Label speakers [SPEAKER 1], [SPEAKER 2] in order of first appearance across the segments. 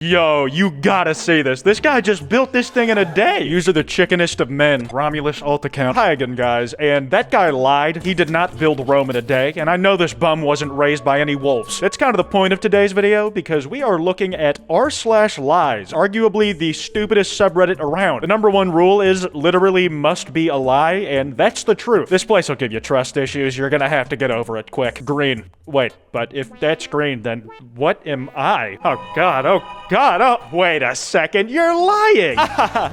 [SPEAKER 1] Yo, you gotta see this. This guy just built this thing in a day. These are the chickenest of men. Romulus alt account. Hi again, guys. And that guy lied. He did not build Rome in a day. And I know this bum wasn't raised by any wolves. That's kind of the point of today's video, because we are looking at r/lies, arguably the stupidest subreddit around. The number one rule is literally must be a lie, and that's the truth. This place will give you trust issues. You're gonna have to get over it quick. Green. Wait, but if that's green, then what am I? Oh god, oh wait a second, you're lying!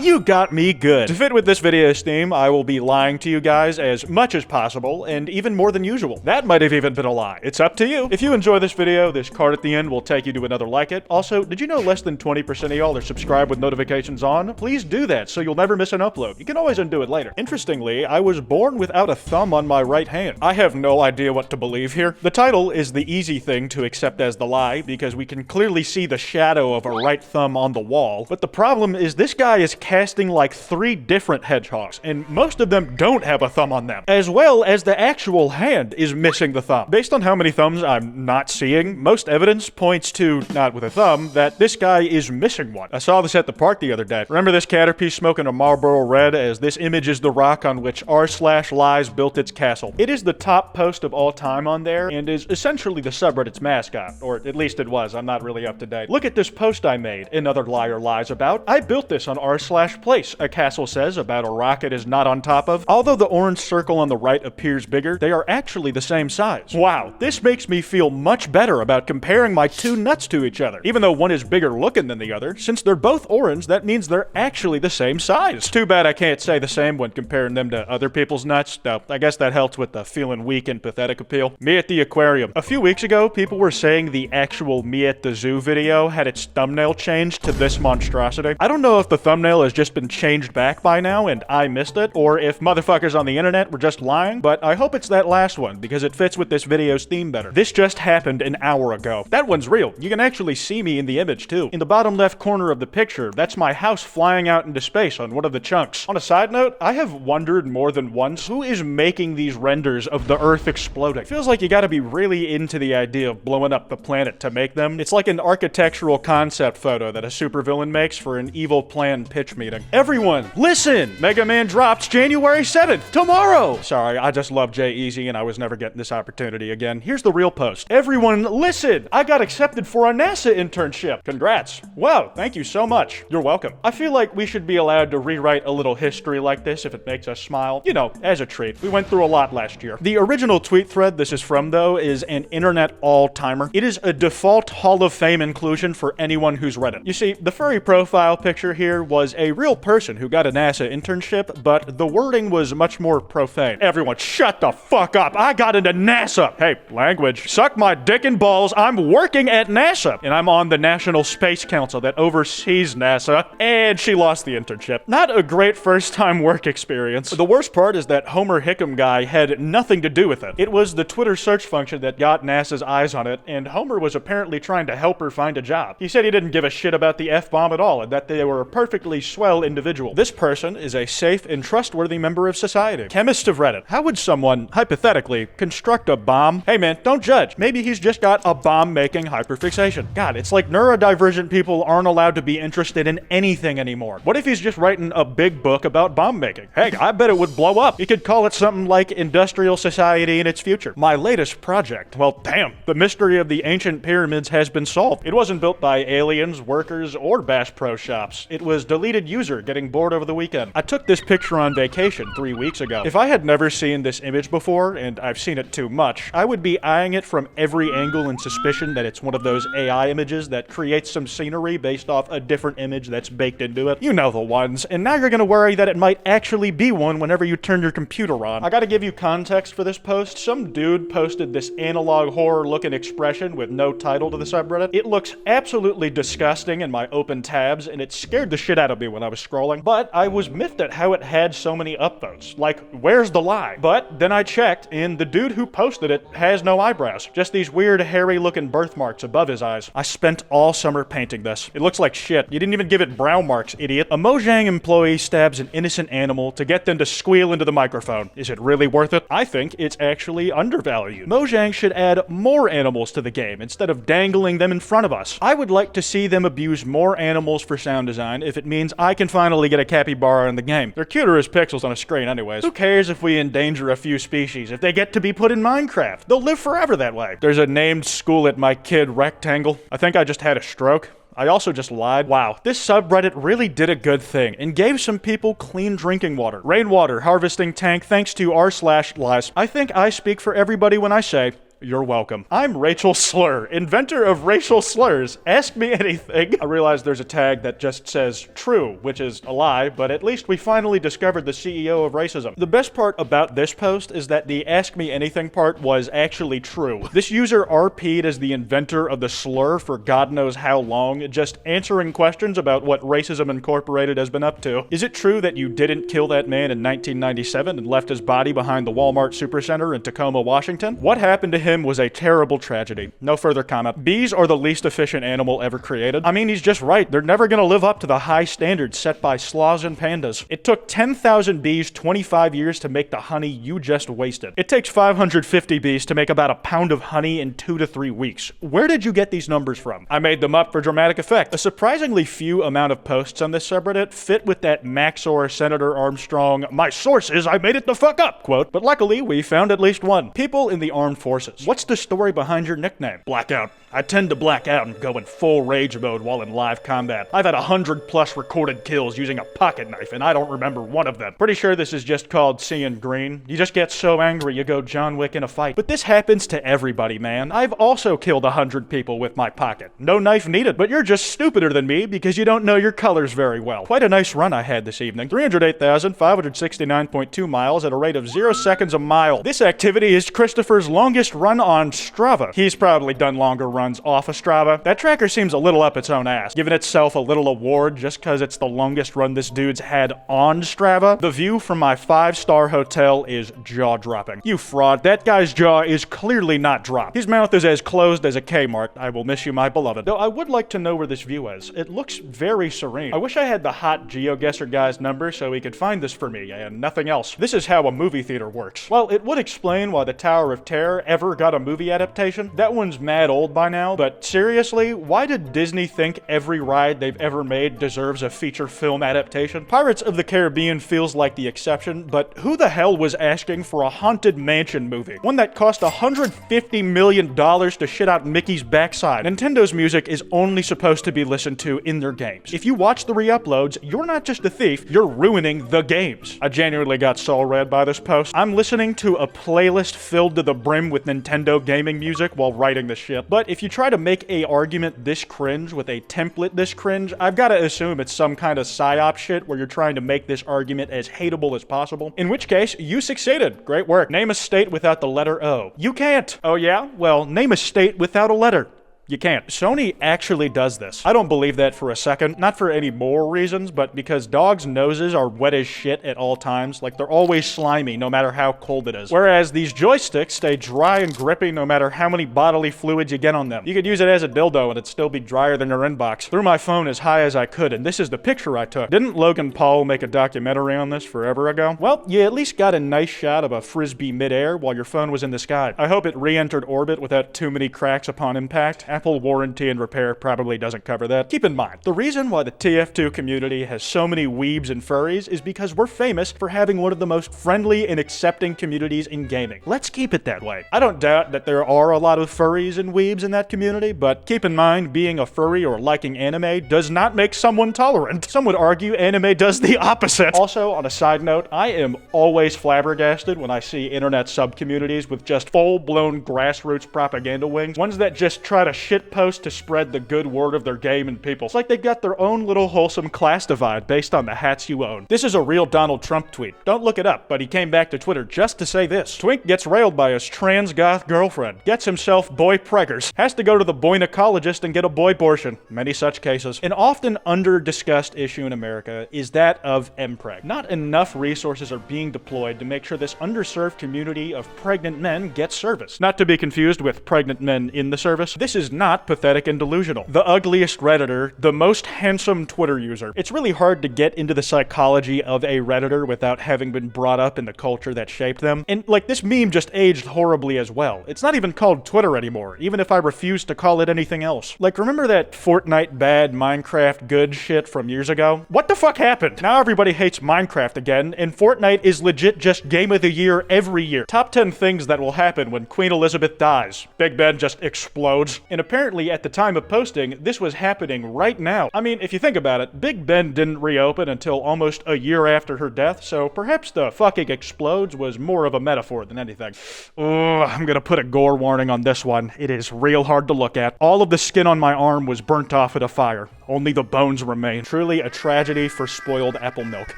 [SPEAKER 1] You got me good. To fit with this video's theme, I will be lying to you guys as much as possible, and even more than usual. That might have even been a lie. It's up to you. If you enjoy this video, this card at the end will take you to another like it. Also, did you know less than 20% of y'all are subscribed with notifications on? Please do that so you'll never miss an upload. You can always undo it later. Interestingly, I was born without a thumb on my right hand. I have no idea what to believe here. The title is the easy thing to accept as the lie, because we can clearly see the shadow of a right thumb on the wall. But the problem is this guy is casting like 3 different hedgehogs, and most of them don't have a thumb on them, as well as the actual hand is missing the thumb. Based on how many thumbs I'm not seeing, most evidence points to, not with a thumb, that this guy is missing one. I saw this at the park the other day. Remember this Caterpie smoking a Marlboro Red, as this image is the rock on which r/lies built its castle. It is the top post of all time on there, and is essentially the subreddit's mascot, or at least it was. I'm not really up to date. Look at this post I made. Another liar lies about. I built this on r/place. A castle says about a rock it is not on top of. Although the orange circle on the right appears bigger, they are actually the same size. Wow, this makes me feel much better about comparing my 2 nuts to each other. Even though one is bigger looking than the other, since they're both orange, that means they're actually the same size. Too bad I can't say the same when comparing them to other people's nuts, though I guess that helps with the feeling weak and pathetic appeal. Me at the aquarium. A few weeks ago, people were saying the actual Me at the Zoo video had its thumbnail changed to this monstrosity. I don't know if the thumbnail has just been changed back by now and I missed it, or if motherfuckers on the internet were just lying, but I hope it's that last one because it fits with this video's theme better. This just happened an hour ago. That one's real. You can actually see me in the image too. In the bottom left corner of the picture, that's my house flying out into space on one of the chunks. On a side note, I have wondered more than once who is making these renders of the Earth exploding. Feels like you gotta be really into the idea of blowing up the planet to make them. It's like an architectural concept photo that a supervillain makes for an evil plan pitch meeting. Everyone, listen! Mega Man drops January 7th, tomorrow! Sorry, I just love J-Eazy and I was never getting this opportunity again. Here's the real post. Everyone, listen! I got accepted for a NASA internship. Congrats. Wow, thank you so much. You're welcome. I feel like we should be allowed to rewrite a little history like this if it makes us smile. You know, as a treat. We went through a lot last year. The original tweet thread this is from, though, is an internet all-timer. It is a default Hall of Fame inclusion for anyone who's read it. You see, the furry profile picture here was a real person who got a NASA internship, but the wording was much more profane. Everyone, shut the fuck up! I got into NASA! Hey, language. Suck my dick and balls, I'm working at NASA! And I'm on the National Space Council that oversees NASA, and she lost the internship. Not a great first-time work experience. The worst part is that Homer Hickam guy had nothing to do with it. It was the Twitter search function that got NASA's eyes on it, and Homer was apparently trying to help her find a job. He said he didn't give a shit about the F-bomb at all, and that they were a perfectly swell individual. This person is a safe and trustworthy member of society. Chemist of Reddit. How would someone, hypothetically, construct a bomb? Hey man, don't judge. Maybe he's just got a bomb-making hyperfixation. God, it's like neurodivergent people aren't allowed to be interested in anything anymore. What if he's just writing a big book about bomb making? Heck, I bet it would blow up. You could call it something like Industrial Society in its future. My latest project. Well, damn. The mystery of the ancient pyramids has been solved. It wasn't built by aliens, workers, or Bass Pro Shops. It was deleted user getting bored over the weekend. I took this picture on vacation 3 weeks ago. If I had never seen this image before, and I've seen it too much, I would be eyeing it from every angle in suspicion that it's one of those AI images that creates some scenery based off a different image that's baked into it. You know the ones. And now you're gonna worry that it might actually be one whenever you turn your computer on. I gotta give you context for this post. Some dude posted this analog horror looking expression with no title to the subreddit. It looks absolutely disgusting in my open tabs, and it scared the shit out of me when I was scrolling. But I was miffed at how it had so many upvotes. Like, where's the lie? But then I checked, and the dude who posted it has no eyebrows. Just these weird hairy looking birthmarks above his eyes. I spent all summer painting this. It looks like shit. You didn't even give it brow marks, idiot. A Mojang employee stabs an innocent animal to get them to squeal into the microphone. Is it really worth it? I think it's actually undervalued. Mojang should add more animals to the game instead of dangling them in front of us. I would like like to see them abuse more animals for sound design if it means I can finally get a capybara in the game. They're cuter as pixels on a screen anyways. Who cares if we endanger a few species if they get to be put in Minecraft? They'll live forever that way. There's a named school at my kid rectangle. I think I just had a stroke. I also just lied. Wow, this subreddit really did a good thing and gave some people clean drinking water. Rainwater harvesting tank thanks to r/lies. I think I speak for everybody when I say, you're welcome. I'm Rachel Slur, inventor of racial slurs. Ask me anything. I realize there's a tag that just says true, which is a lie, but at least we finally discovered the CEO of racism. The best part about this post is that the ask me anything part was actually true. This user RP'd as the inventor of the slur for God knows how long, just answering questions about what Racism Incorporated has been up to. Is it true that you didn't kill that man in 1997 and left his body behind the Walmart Supercenter in Tacoma, Washington? What happened to him was a terrible tragedy. No further comment. Bees are the least efficient animal ever created. I mean, he's just right. They're never gonna live up to the high standards set by sloths and pandas. It took 10,000 bees 25 years to make the honey you just wasted. It takes 550 bees to make about a pound of honey in 2 to 3 weeks. Where did you get these numbers from? I made them up for dramatic effect. A surprisingly few amount of posts on this subreddit fit with that Maxor Senator Armstrong, my source is I made it the fuck up quote, but luckily we found at least one. People in the armed forces. What's the story behind your nickname? Blackout. I tend to black out and go in full rage mode while in live combat. I've had 100+ recorded kills using a pocket knife, and I don't remember one of them. Pretty sure this is just called seeing green. You just get so angry you go John Wick in a fight. But this happens to everybody, man. I've also killed 100 people with my pocket. No knife needed, but you're just stupider than me because you don't know your colors very well. Quite a nice run I had this evening. 308,569.2 miles at a rate of 0 seconds a mile. This activity is Christopher's longest run on Strava. He's probably done longer runs off of Strava. That tracker seems a little up its own ass, giving itself a little award just because it's the longest run this dude's had on Strava. The view from my 5-star hotel is jaw-dropping. You fraud. That guy's jaw is clearly not dropped. His mouth is as closed as a Kmart. I will miss you, my beloved. Though I would like to know where this view is. It looks very serene. I wish I had the hot GeoGuessr guy's number so he could find this for me and nothing else. This is how a movie theater works. Well, it would explain why the Tower of Terror ever got a movie adaptation. That one's mad old by now, but seriously, why did Disney think every ride they've ever made deserves a feature film adaptation? Pirates of the Caribbean feels like the exception, but who the hell was asking for a Haunted Mansion movie? One that cost $150 million to shit out Mickey's backside. Nintendo's music is only supposed to be listened to in their games. If you watch the re-uploads, you're not just a thief, you're ruining the games. I genuinely got soul read by this post. I'm listening to a playlist filled to the brim with Nintendo gaming music while writing this shit. But if you try to make a argument this cringe with a template this cringe, I've got to assume it's some kind of psyop shit where you're trying to make this argument as hateable as possible. In which case, you succeeded. Great work. Name a state without the letter O. You can't. Oh yeah? Well, name a state without a letter. You can't. Sony actually does this. I don't believe that for a second. Not for any moral reasons, but because dogs' noses are wet as shit at all times. Like, they're always slimy no matter how cold it is. Whereas these joysticks stay dry and grippy no matter how many bodily fluids you get on them. You could use it as a dildo and it'd still be drier than your inbox. Threw my phone as high as I could, and this is the picture I took. Didn't Logan Paul make a documentary on this forever ago? Well, you at least got a nice shot of a frisbee midair while your phone was in the sky. I hope it re-entered orbit without too many cracks upon impact. Apple warranty and repair probably doesn't cover that. Keep in mind, the reason why the TF2 community has so many weebs and furries is because we're famous for having one of the most friendly and accepting communities in gaming. Let's keep it that way. I don't doubt that there are a lot of furries and weebs in that community, but keep in mind, being a furry or liking anime does not make someone tolerant. Some would argue anime does the opposite. Also, on a side note, I am always flabbergasted when I see internet sub-communities with just full-blown grassroots propaganda wings, ones that just try to shitpost to spread the good word of their game and people. It's like they've got their own little wholesome class divide based on the hats you own. This is a real Donald Trump tweet. Don't look it up, but he came back to Twitter just to say this. Twink gets railed by his trans goth girlfriend. Gets himself boy preggers. Has to go to the boynecologist and get a boy-bortion. Many such cases. An often under-discussed issue in America is that of mpreg. Not enough resources are being deployed to make sure this underserved community of pregnant men gets service. Not to be confused with pregnant men in the service. This is is not pathetic and delusional. The ugliest Redditor, the most handsome Twitter user. It's really hard to get into the psychology of a Redditor without having been brought up in the culture that shaped them. And like, this meme just aged horribly as well. It's not even called Twitter anymore, even if I refuse to call it anything else. Like, remember that Fortnite bad, Minecraft good shit from years ago? What the fuck happened? Now everybody hates Minecraft again, and Fortnite is legit just Game of the Year every year. Top 10 things that will happen when Queen Elizabeth dies. Big Ben just explodes. And apparently at the time of posting, this was happening right now. I mean, if you think about it, Big Ben didn't reopen until almost a year after her death, so perhaps the fucking explodes was more of a metaphor than anything. Oh, I'm gonna put a gore warning on this one. It is real hard to look at. All of the skin on my arm was burnt off at a fire. Only the bones remain. Truly a tragedy for spoiled apple milk.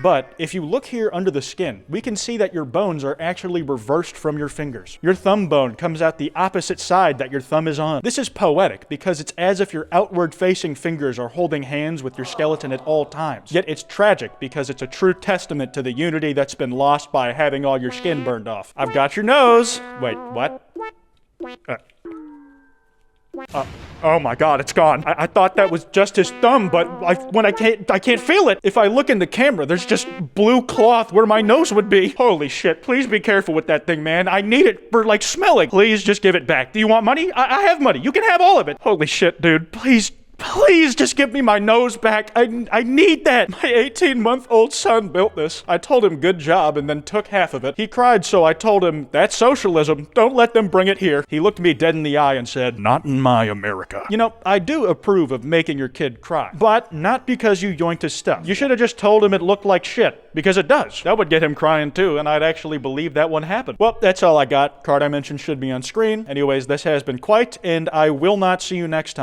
[SPEAKER 1] But if you look here under the skin, we can see that your bones are actually reversed from your fingers. Your thumb bone comes out the opposite side that your thumb is on. This is poetic because it's as if your outward-facing fingers are holding hands with your skeleton at all times. Yet it's tragic because it's a true testament to the unity that's been lost by having all your skin burned off. I've got your nose. Wait, what? Oh my god, it's gone. I thought that was just his thumb, but I can't feel it. If I look in the camera, there's just blue cloth where my nose would be. Holy shit, please be careful with that thing, man. I need it for, like, smelling. Please just give it back. Do you want money? I have money. You can have all of it. Holy shit, dude. Please just give me my nose back. I need that. My 18-month-old son built this. I told him good job and then took half of it. He cried, so I told him, that's socialism. Don't let them bring it here. He looked me dead in the eye and said, not in my America. You know, I do approve of making your kid cry, but not because you yoinked his stuff. You should have just told him it looked like shit, because it does. That would get him crying too, and I'd actually believe that one happened. Well, that's all I got. Card I mentioned should be on screen. Anyways, this has been Kwite, and I will not see you next time.